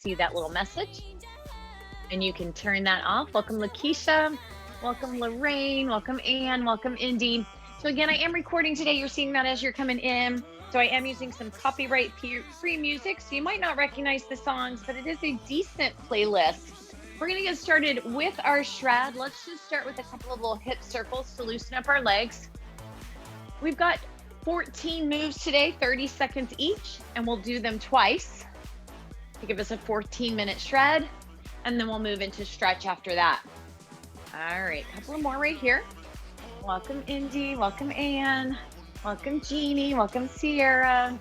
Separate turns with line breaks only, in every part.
see that little message and you can turn that off. Welcome, Lakeisha. Welcome, Lorraine. Welcome, Anne. Welcome, Indy. So again, I am recording today. You're seeing that as you're coming in. So I am using some copyright-free music. So you might not recognize the songs, but it is a decent playlist. We're gonna get started with our shred. Let's just start with a couple of little hip circles to loosen up our legs. We've got 14 moves today, 30 seconds each, and we'll do them twice to give us a 14-minute shred, and then we'll move into stretch after that. All right, a couple more right here. Welcome, Indy. Welcome, Anne. Welcome, Jeannie. Welcome, Sierra.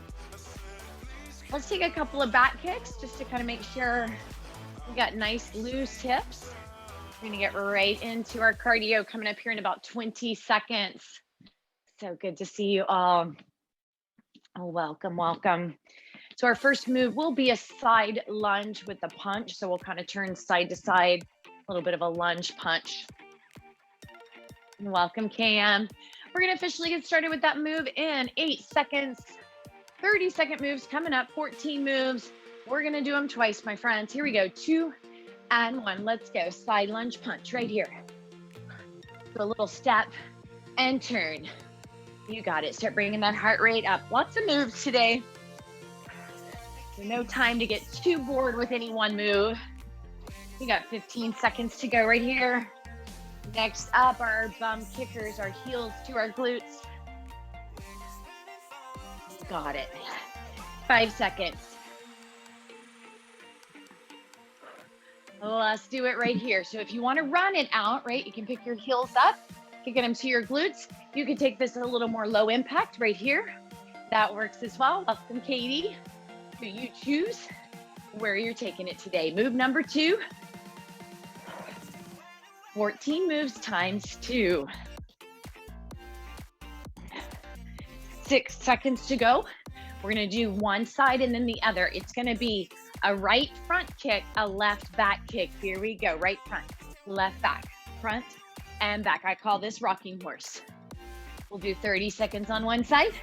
Let's take a couple of back kicks just to kind of make sure we got nice loose hips. We're gonna get right into our cardio coming up here in about 20 seconds. So good to see you all. Oh, welcome, welcome. So our first move will be a side lunge with a punch. So we'll kind of turn side to side, a little bit of a lunge punch. And welcome, Cam. We're gonna officially get started with that move in 8 seconds. 30-second moves coming up, 14 moves. We're gonna do them twice, my friends. Here we go, 2 and 1. Let's go, side lunge punch right here. Do a little step and turn. You got it. Start bringing that heart rate up. Lots of moves today. So no time to get too bored with any one move. We got 15 seconds to go right here. Next up, our bum kickers, our heels to our glutes. Got it. 5 seconds. Let's do it right here. So if you want to run it out, right, you can pick your heels up. Kicking them to your glutes. You can take this a little more low impact right here. That works as well. Welcome, Katie. So you choose where you're taking it today. Move number 2. 14 moves times 2. 6 seconds to go. We're gonna do one side and then the other. It's gonna be a right front kick, a left back kick. Here we go, right front, left back, front, and back. I call this rocking horse. We'll do 30 seconds on one side,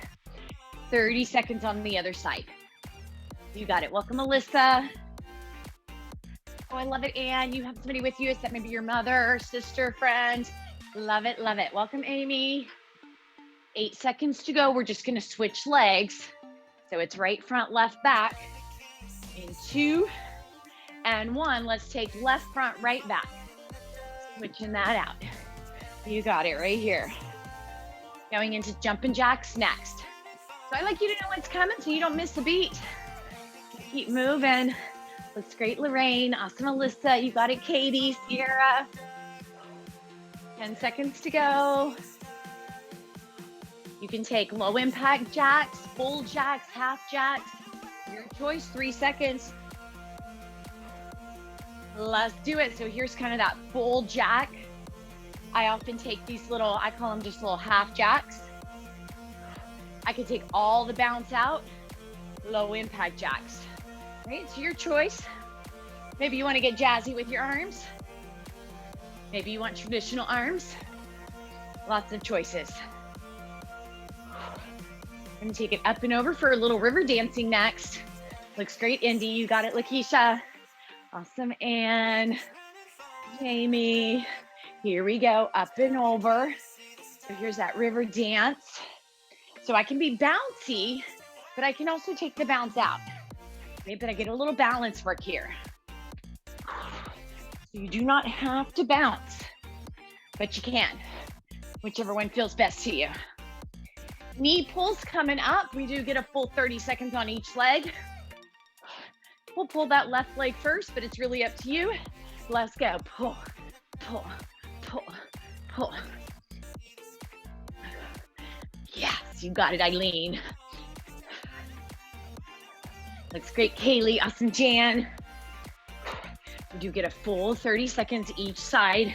30 seconds on the other side. You got it. Welcome, Alyssa. Oh, I love it, Anne. You have somebody with you. Is that maybe your mother or sister, friend? Love it, love it. Welcome, Amy. 8 seconds to go. We're just gonna switch legs. So it's right front, left back. In 2 and 1, let's take left front, right back. Switching that out. You got it right here. Going into jumping jacks next. So I like you to know what's coming so you don't miss a beat. Keep moving. Looks great, Lorraine. Awesome, Alyssa. You got it, Katie, Sierra. 10 seconds to go. You can take low impact jacks, full jacks, half jacks. Your choice, 3 seconds. Let's do it. So here's kind of that full jack. I often take these little, I call them just little half jacks. I can take all the bounce out, low impact jacks. Right, it's your choice. Maybe you want to get jazzy with your arms. Maybe you want traditional arms. Lots of choices. I'm gonna take it up and over for a little river dancing next. Looks great, Indy. You got it, Lakeisha. Awesome, Anne. Jamie. Here we go, up and over. So here's that river dance. So I can be bouncy, but I can also take the bounce out. Okay, but I get a little balance work here. So you do not have to bounce, but you can, whichever one feels best to you. Knee pulls coming up. We do get a full 30 seconds on each leg. We'll pull that left leg first, but it's really up to you. Let's go. Pull, pull, pull, pull. Yes, you got it, Eileen. Looks great, Kaylee. Awesome, Jan. We do get a full 30 seconds each side.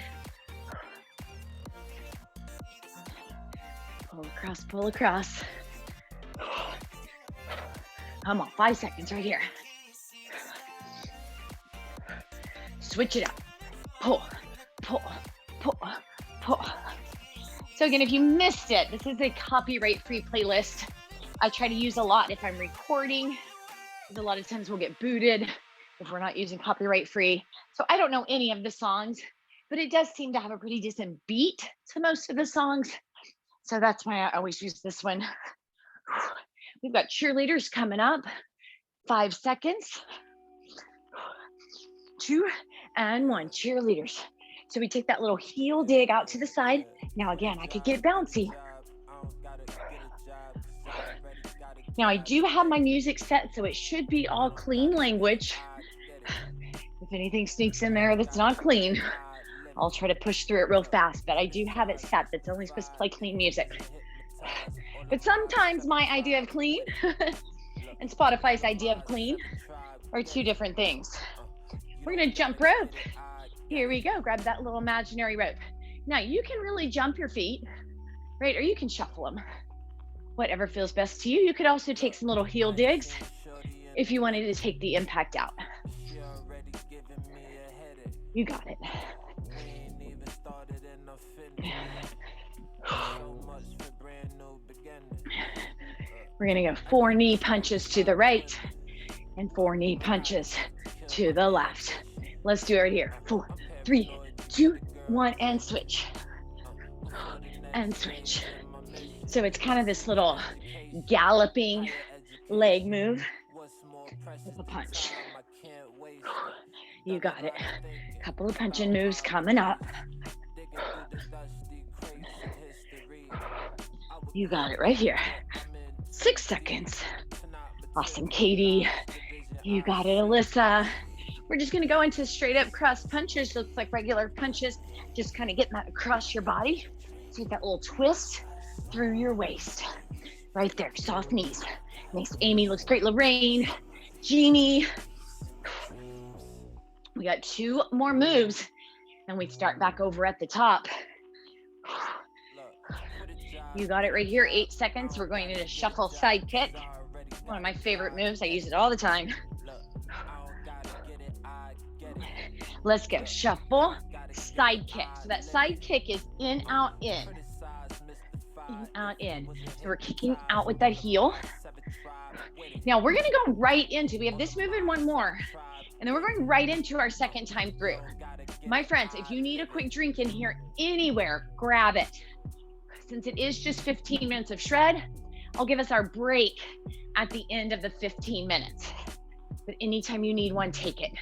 Pull across, pull across. Come on, 5 seconds right here. Switch it up. Pull, pull, pull, pull. So again, if you missed it, this is a copyright-free playlist. I try to use a lot if I'm recording, because a lot of times we'll get booted if we're not using copyright free. So I don't know any of the songs, but it does seem to have a pretty decent beat to most of the songs. So that's why I always use this one. We've got cheerleaders coming up. 5 seconds. 2 and 1, cheerleaders. So we take that little heel dig out to the side. Now again, I could get bouncy. Now I do have my music set, so it should be all clean language. If anything sneaks in there that's not clean, I'll try to push through it real fast, but I do have it set that's only supposed to play clean music. But sometimes my idea of clean and Spotify's idea of clean are two different things. We're gonna jump rope. Here we go, grab that little imaginary rope. Now you can really jump your feet, right? Or you can shuffle them, whatever feels best to you. You could also take some little heel digs if you wanted to take the impact out. You got it. We're gonna go 4 knee punches to the right and 4 knee punches to the left. Let's do it right here. 4, 3, 2, 1, and switch. And switch. So it's kind of this little galloping leg move with a punch. You got it. Couple of punching moves coming up. You got it right here. 6 seconds. Awesome, Katie. You got it, Alyssa. We're just gonna go into straight up cross punches. Looks like regular punches. Just kind of getting that across your body. Take that little twist through your waist. Right there, soft knees. Nice, Amy, looks great. Lorraine, Jeannie. We got 2 more moves and we start back over at the top. You got it right here, 8 seconds. We're going into shuffle side kick. One of my favorite moves. I use it all the time. Let's go, shuffle, side kick. So that side kick is in, out, in. In, out, in. So we're kicking out with that heel. Now we're gonna go right into, we have this move and one more. And then we're going right into our second time through. My friends, if you need a quick drink in here anywhere, grab it. Since it is just 15 minutes of shred, I'll give us our break at the end of the 15 minutes. But anytime you need one, take it.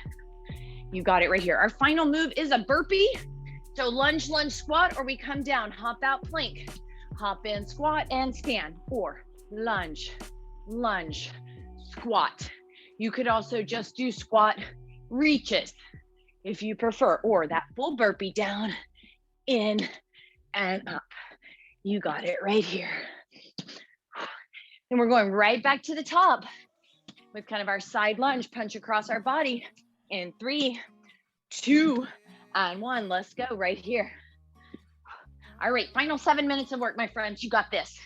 You got it right here. Our final move is a burpee. So lunge, lunge, squat, or we come down, hop out, plank, hop in, squat, and stand, or lunge, lunge, squat. You could also just do squat reaches if you prefer, or that full burpee down, in, and up. You got it right here. And we're going right back to the top with kind of our side lunge, punch across our body in 3, 2, and 1. Let's go right here. All right, final 7 minutes of work, my friends. You got this.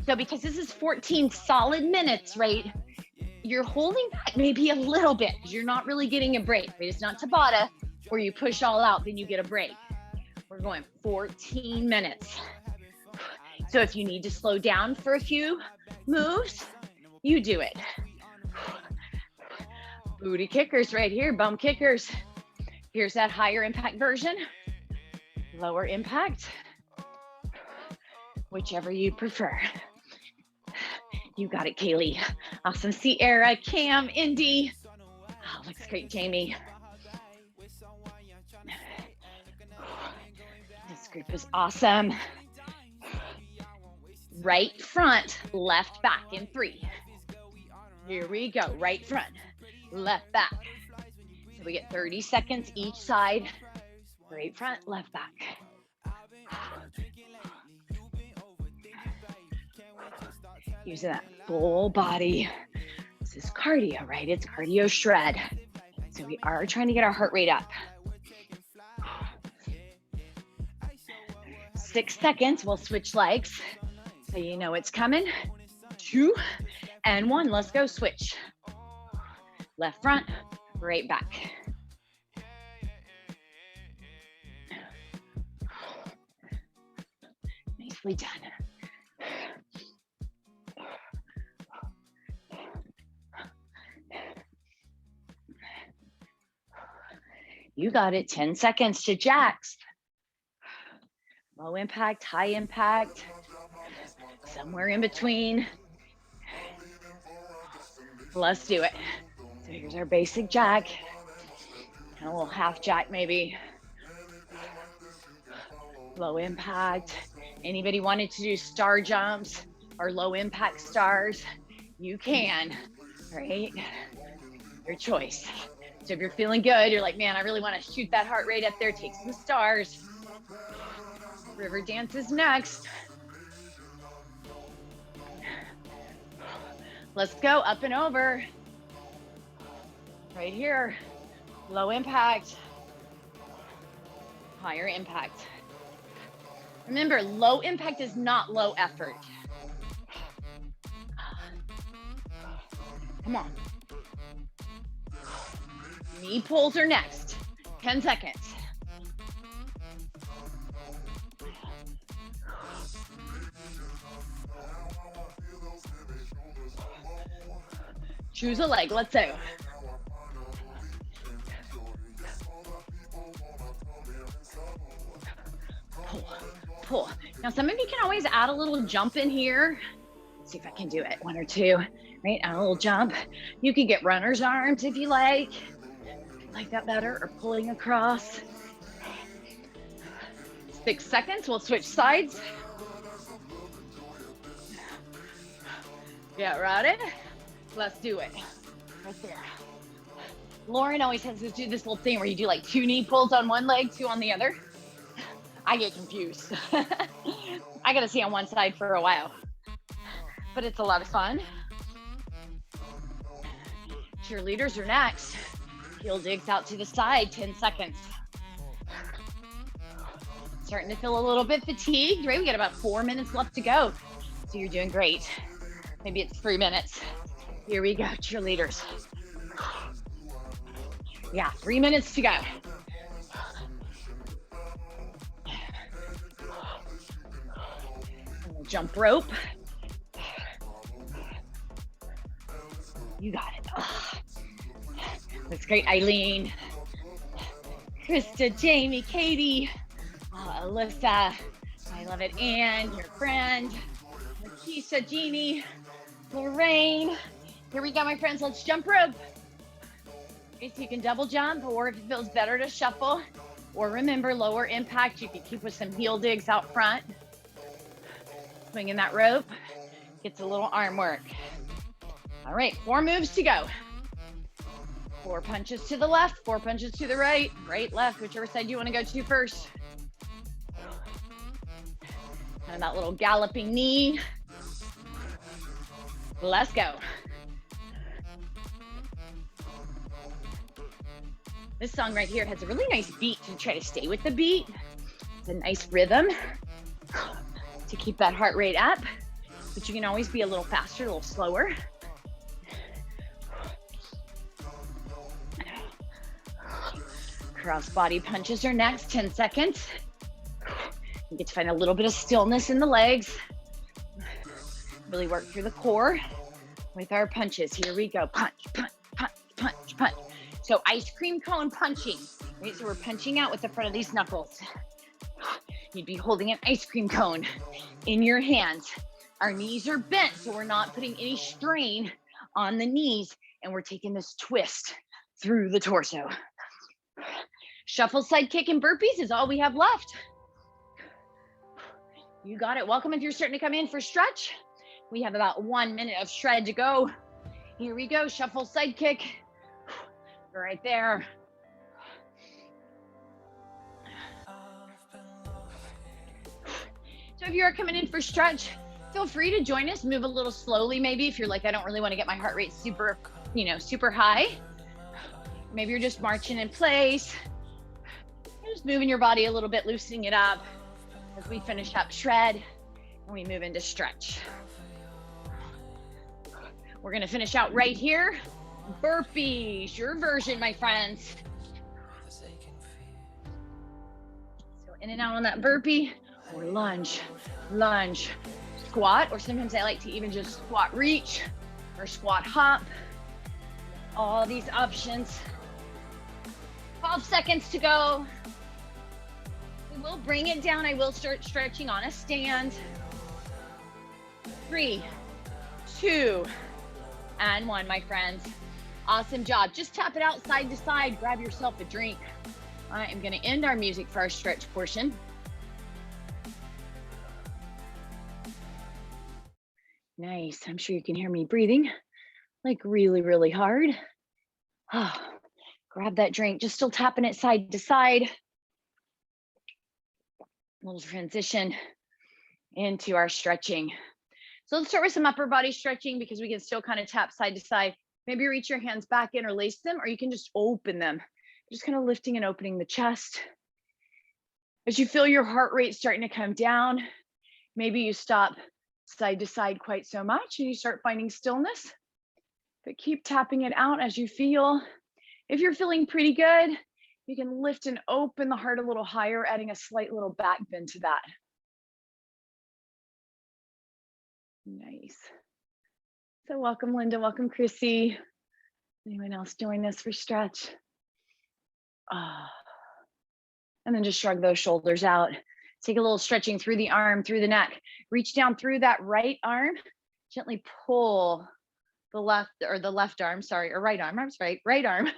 So because this is 14 solid minutes, right? You're holding back maybe a little bit because you're not really getting a break, right? It's not Tabata where you push all out, then you get a break. We're going 14 minutes. So if you need to slow down for a few moves, you do it. Booty kickers right here, bum kickers. Here's that higher impact version, lower impact, whichever you prefer. You got it, Kaylee. Awesome. Sierra, Cam, Indy. Oh, looks great, Jamie. This group is awesome. Right front, left back in 3. Here we go. Right front, left back. So we get 30 seconds each side. Right front, left back. Using that full body. This is cardio, right? It's cardio shred. So we are trying to get our heart rate up. 6 seconds, we'll switch legs. So you know it's coming. 2 and 1, let's go, switch. Left front, right back. Nicely done. You got it. 10 seconds to jacks. Low impact, high impact, somewhere in between. Let's do it. So here's our basic jack. And a little half jack maybe. Low impact. Anybody wanted to do star jumps or low impact stars? You can, right? Your choice. So if you're feeling good, you're like, man, I really want to shoot that heart rate up there, take some stars. River dance is next. Let's go up and over. Right here. Low impact. Higher impact. Remember, low impact is not low effort. Come on. Knee pulls are next. 10 seconds. Choose a leg. Let's go. Pull. Now, some of you can always add a little jump in here. Let's see if I can do it. 1 or 2, right? Add a little jump. You can get runner's arms if you like that better, or pulling across. 6 seconds. We'll switch sides. Get ready. Let's do it. Right there. Lauren always has to do this little thing where you do like 2 knee pulls on one leg, 2 on the other. I get confused. I got to see on one side for a while, but it's a lot of fun. Cheerleaders are next. Heel digs out to the side, 10 seconds. Starting to feel a little bit fatigued, right? We got about 4 minutes left to go. So you're doing great. Maybe it's 3 minutes. Here we go, cheerleaders. Yeah, 3 minutes to go. Jump rope. You got it. Oh. That's great, Eileen. Krista, Jamie, Katie, Alyssa. I love it. Ann, your friend. Lakeisha, Jeannie, Lorraine. Here we go, my friends. Let's jump rope. Okay, so you can double jump, or if it feels better to shuffle, or remember, lower impact. You can keep with some heel digs out front. Swinging that rope gets a little arm work. All right, 4 moves to go. 4 punches to the left, 4 punches to the right, right, left, whichever side you want to go to first. Kind of that little galloping knee. Let's go. This song right here has a really nice beat to try to stay with the beat. It's a nice rhythm to keep that heart rate up, but you can always be a little faster, a little slower. Cross body punches are next, 10 seconds. You get to find a little bit of stillness in the legs. Really work through the core with our punches. Here we go, punch, punch, punch, punch, punch. So ice cream cone punching, right? So we're punching out with the front of these knuckles. You'd be holding an ice cream cone in your hands. Our knees are bent, so we're not putting any strain on the knees, and we're taking this twist through the torso. Shuffle, side kick, and burpees is all we have left. You got it. Welcome if you're starting to come in for stretch. We have about 1 minute of shred to go. Here we go, shuffle, side kick. Right there. So if you're coming in for stretch, feel free to join us. Move a little slowly, maybe, if you're like, I don't really want to get my heart rate super, super high. Maybe you're just marching in place. You're just moving your body a little bit, loosening it up as we finish up shred and we move into stretch. We're going to finish out right here. Burpees, your version, my friends. So in and out on that burpee, or lunge, lunge, squat, or sometimes I like to even just squat reach or squat hop. All these options. 12 seconds to go. We will bring it down. I will start stretching on a stand. 3, 2, and 1, my friends. Awesome job. Just tap it out side to side. Grab yourself a drink. I am going to end our music for our stretch portion. Nice. I'm sure you can hear me breathing like really, really hard. Oh, grab that drink. Just still tapping it side to side. We'll transition into our stretching. So let's start with some upper body stretching because we can still kind of tap side to side. Maybe reach your hands back, interlace them, or you can just open them. Just kind of lifting and opening the chest. As you feel your heart rate starting to come down, maybe you stop side to side quite so much and you start finding stillness, but keep tapping it out as you feel. If you're feeling pretty good, you can lift and open the heart a little higher, adding a slight little back bend to that. Nice. So welcome, Linda. Welcome, Chrissy. Anyone else join us for stretch? And then just shrug those shoulders out. Take a little stretching through the arm, through the neck. Reach down through that right arm. Gently pull the left arm, sorry, or right arm. I'm sorry, right arm.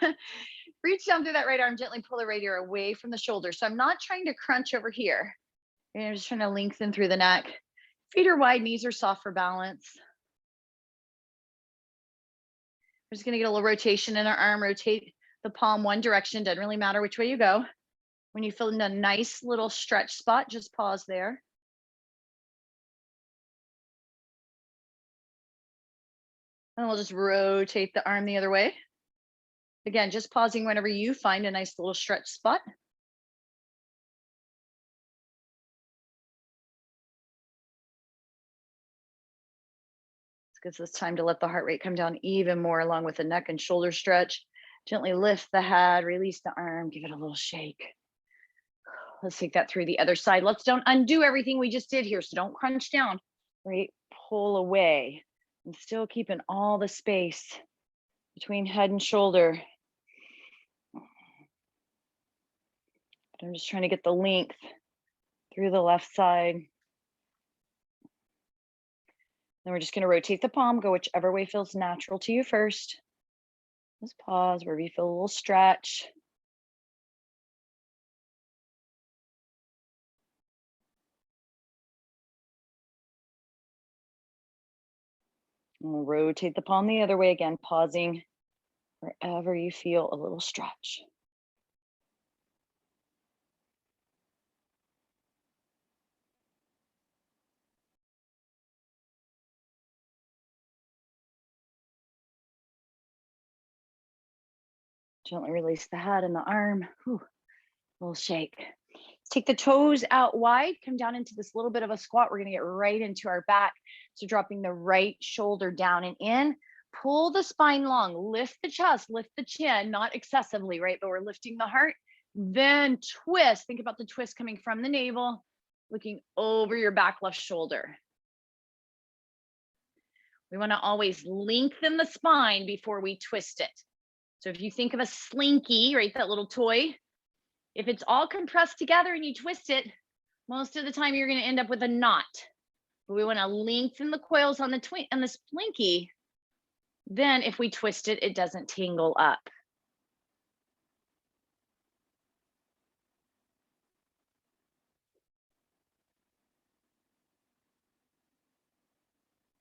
Reach down through that right arm. Gently pull the right ear away from the shoulder. So I'm not trying to crunch over here. I'm just trying to lengthen through the neck. Feet are wide, knees are soft for balance. We're just going to get a little rotation in our arm. Rotate the palm one direction. Doesn't really matter which way you go. When you feel in a nice little stretch spot, just pause there. And we'll just rotate the arm the other way. Again, just pausing whenever you find a nice little stretch spot. This gives us time to let the heart rate come down even more along with the neck and shoulder stretch. Gently lift the head, release the arm, give it a little shake. Let's take that through the other side. Let's don't undo everything we just did here. So don't crunch down, right? Pull away and still keeping all the space between head and shoulder. But I'm just trying to get the length through the left side. Then we're just going to rotate the palm, go whichever way feels natural to you first. Just pause wherever you feel a little stretch. And we'll rotate the palm the other way again, pausing wherever you feel a little stretch. Gently release the head and the arm. Whew, a little shake. Let's take the toes out wide, come down into this little bit of a squat. We're going to get right into our back. So dropping the right shoulder down and in. Pull the spine long, lift the chest, lift the chin, not excessively, right? But we're lifting the heart. Then twist. Think about the twist coming from the navel, looking over your back left shoulder. We want to always lengthen the spine before we twist it. So if you think of a slinky, right, that little toy, if it's all compressed together and you twist it, most of the time you're going to end up with a knot. But we want to lengthen the coils on the slinky. Then if we twist it, it doesn't tangle up.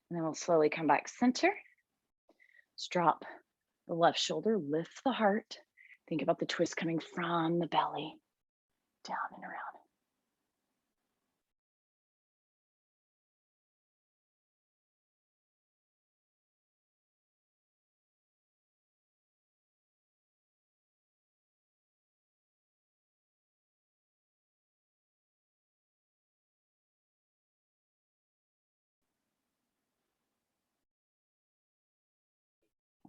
And then we'll slowly come back center. Let's drop the left shoulder, lift the heart. Think about the twist coming from the belly, down and around.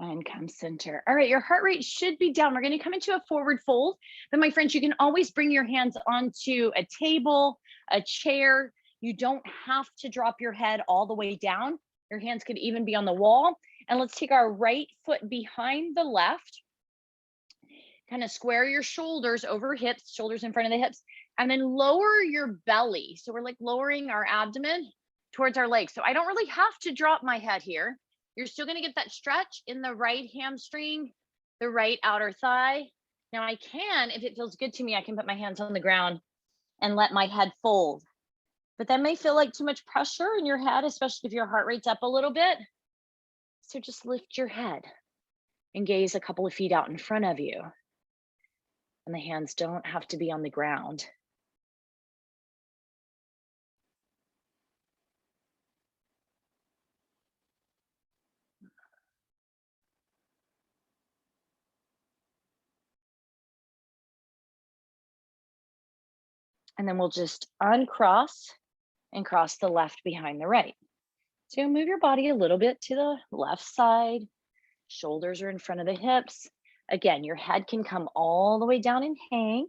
And come center. All right, your heart rate should be down. We're going to come into a forward fold. Then, my friends, you can always bring your hands onto a table, a chair. You don't have to drop your head all the way down. Your hands could even be on the wall. And let's take our right foot behind the left. Kind of square your shoulders over hips, shoulders in front of the hips, and then lower your belly. So we're like lowering our abdomen towards our legs. So I don't really have to drop my head here. You're still going to get that stretch in the right hamstring, the right outer thigh. Now I can, if it feels good to me, I can put my hands on the ground and let my head fold. But that may feel like too much pressure in your head, especially if your heart rate's up a little bit. So just lift your head and gaze a couple of feet out in front of you. And the hands don't have to be on the ground. And then we'll just uncross and cross the left behind the right. So you'll move your body a little bit to the left side. Shoulders are in front of the hips. Again, your head can come all the way down and hang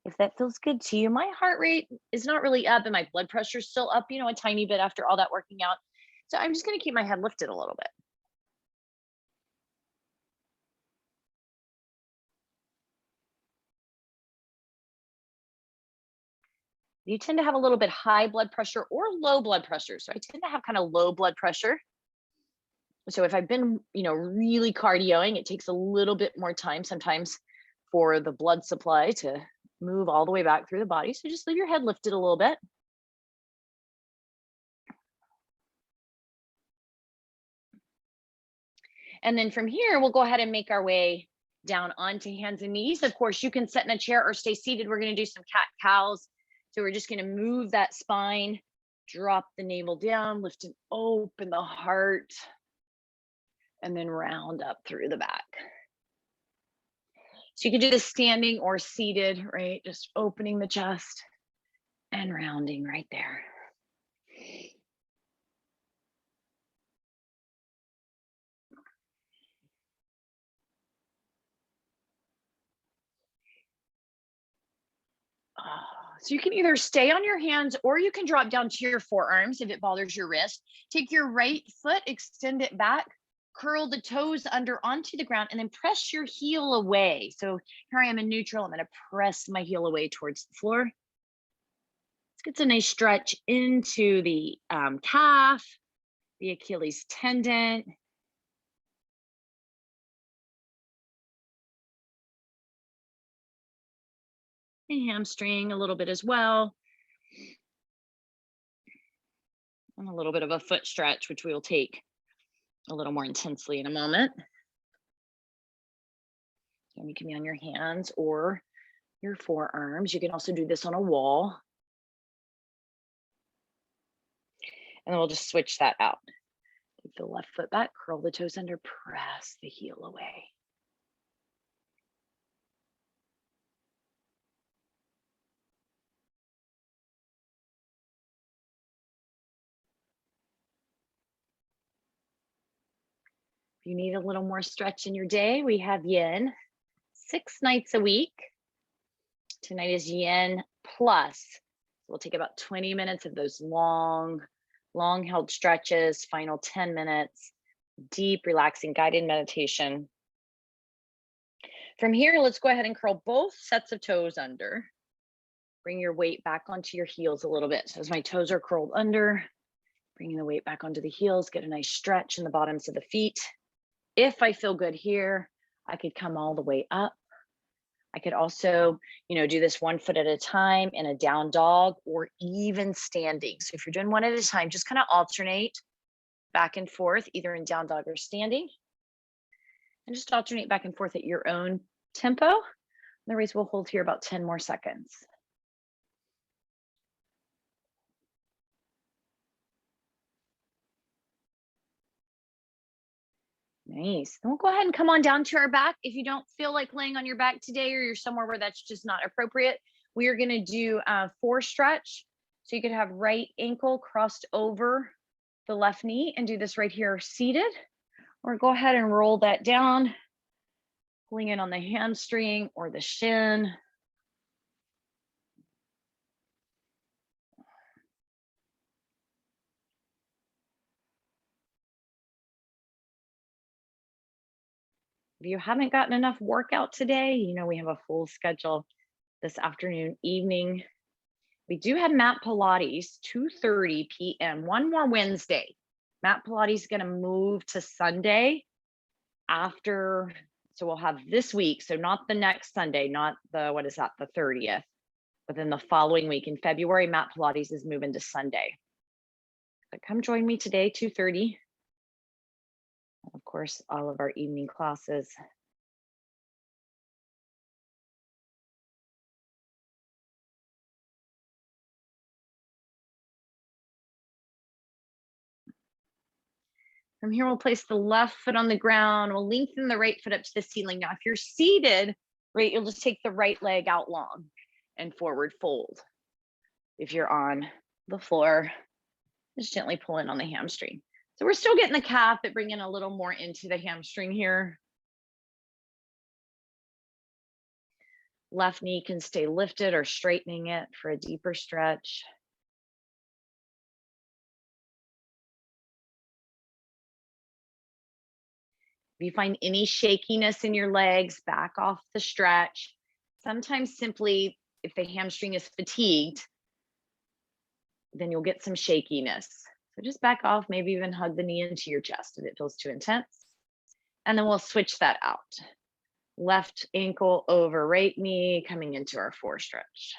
if that feels good to you. My heart rate is not really up and my blood pressure is still up, a tiny bit after all that working out. So I'm just going to keep my head lifted a little bit. You tend to have a little bit high blood pressure or low blood pressure. So I tend to have kind of low blood pressure. So if I've been, really cardioing, it takes a little bit more time sometimes for the blood supply to move all the way back through the body. So just leave your head lifted a little bit. And then from here, we'll go ahead and make our way down onto hands and knees. Of course, you can sit in a chair or stay seated. We're going to do some cat cows. So we're just going to move that spine, drop the navel down, lift and open the heart, and then round up through the back. So you can do this standing or seated, right? Just opening the chest and rounding right there. So you can either stay on your hands or you can drop down to your forearms if it bothers your wrist. Take your right foot, extend it back, curl the toes under onto the ground, and then press your heel away. So here I am in neutral. I'm going to press my heel away towards the floor. Let's get a nice stretch into the calf, the Achilles tendon. And hamstring a little bit as well. And a little bit of a foot stretch, which we will take a little more intensely in a moment. And you can be on your hands or your forearms. You can also do this on a wall. And then we'll just switch that out. Take the left foot back, curl the toes under, press the heel away. If you need a little more stretch in your day, we have yin 6 nights a week. Tonight is yin plus. So we'll take about 20 minutes of those long held stretches, final 10 minutes, deep, relaxing, guided meditation. From here, let's go ahead and curl both sets of toes under. Bring your weight back onto your heels a little bit. So as my toes are curled under, bringing the weight back onto the heels, get a nice stretch in the bottoms of the feet. If I feel good here, I could come all the way up. I could also, do this 1 foot at a time in a down dog or even standing. So if you're doing one at a time, just kind of alternate back and forth, either in down dog or standing. And just alternate back and forth at your own tempo. Otherwise, we'll hold here about 10 more seconds. Nice. And we'll go ahead and come on down to our back. If you don't feel like laying on your back today, or you're somewhere where that's just not appropriate, we are going to do a 4 stretch. So you could have right ankle crossed over the left knee and do this right here seated, or go ahead and roll that down, pulling in on the hamstring or the shin. If you haven't gotten enough workout today, we have a full schedule this afternoon, evening. We do have mat Pilates, 2:30 p.m. One more Wednesday. Mat Pilates is going to move to Sunday after. So we'll have this week. So not the next Sunday, not the, what is that, the 30th. But then the following week in February, mat Pilates is moving to Sunday. But come join me today, 2:30. Of course, all of our evening classes. From here, we'll place the left foot on the ground. We'll lengthen the right foot up to the ceiling. Now, if you're seated, right, you'll just take the right leg out long and forward fold. If you're on the floor, just gently pull in on the hamstring. So we're still getting the calf, but bringing a little more into the hamstring here. Left knee can stay lifted or straightening it for a deeper stretch. If you find any shakiness in your legs, back off the stretch. Sometimes simply, if the hamstring is fatigued, then you'll get some shakiness. So just back off, maybe even hug the knee into your chest if it feels too intense. And then we'll switch that out. Left ankle over right knee, coming into our four stretch.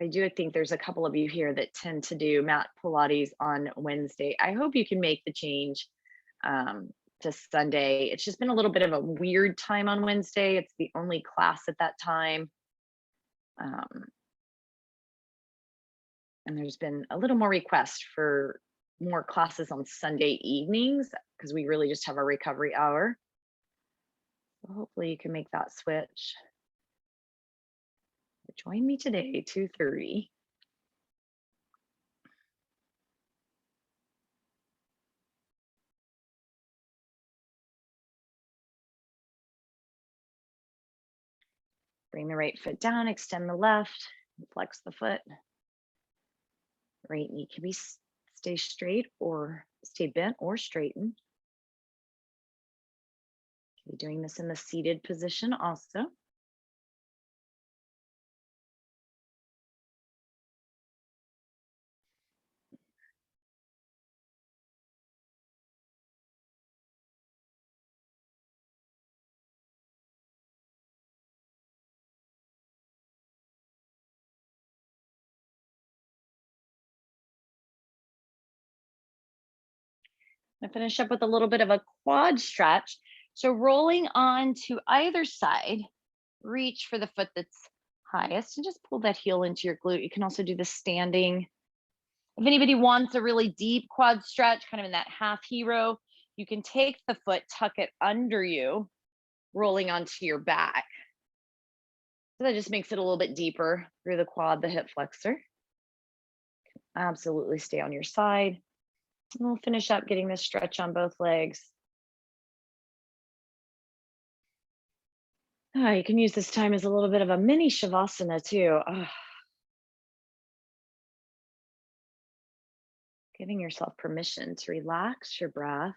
I do think there's a couple of you here that tend to do mat Pilates on Wednesday. I hope you can make the change to Sunday. It's just been a little bit of a weird time on Wednesday. It's the only class at that time. And there's been a little more request for more classes on Sunday evenings because we really just have a recovery hour. So hopefully you can make that switch. Join me today, 2:30. Bring the right foot down, extend the left, flex the foot. Right knee can be stay straight or stay bent or straighten. Be doing this in the seated position also. I finish up with a little bit of a quad stretch. So rolling on to either side, reach for the foot that's highest and just pull that heel into your glute. You can also do the standing. If anybody wants a really deep quad stretch, kind of in that half hero, you can take the foot, tuck it under you, rolling onto your back. So that just makes it a little bit deeper through the quad, the hip flexor. Absolutely stay on your side. And we'll finish up getting this stretch on both legs. You can use this time as a little bit of a mini shavasana too. Giving yourself permission to relax your breath.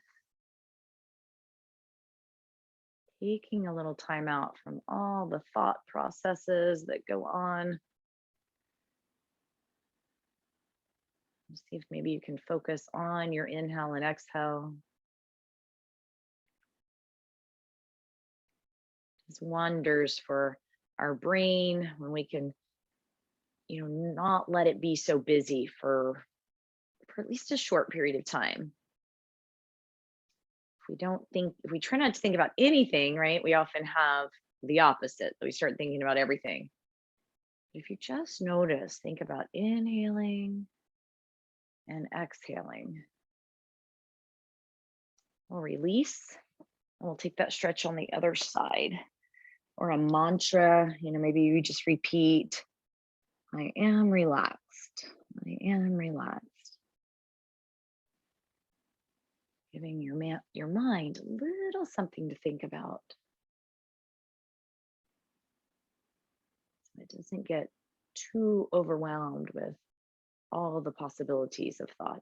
Taking a little time out from all the thought processes that go on. See if maybe you can focus on your inhale and exhale. It's wonders for our brain when we can, not let it be so busy for at least a short period of time. If we try not to think about anything, right, we often have the opposite. We start thinking about everything. If you just notice, think about inhaling and exhaling. We'll release and we'll take that stretch on the other side. Or a mantra, maybe you just repeat, I am relaxed. I am relaxed. Giving your mind a little something to think about. it doesn't get too overwhelmed with all the possibilities of thoughts.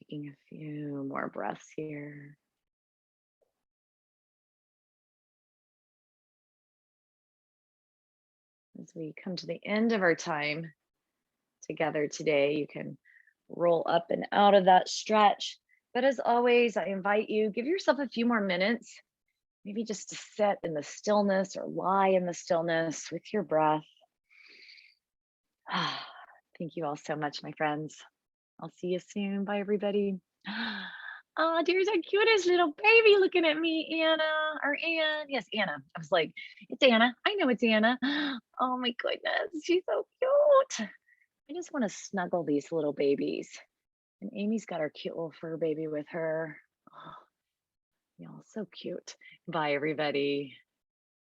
Taking a few more breaths here. As we come to the end of our time together today, you can roll up and out of that stretch. But as always, I invite you, give yourself a few more minutes, maybe just to sit in the stillness or lie in the stillness with your breath. Thank you all so much, my friends. I'll see you soon. Bye, everybody. Oh, there's our cutest little baby looking at me, Anna, or Ann. Yes, Anna. I was like, it's Anna. I know it's Anna. Oh my goodness, she's so cute. I just want to snuggle these little babies. And Amy's got her cute little fur baby with her. Oh, y'all so cute. Bye, everybody.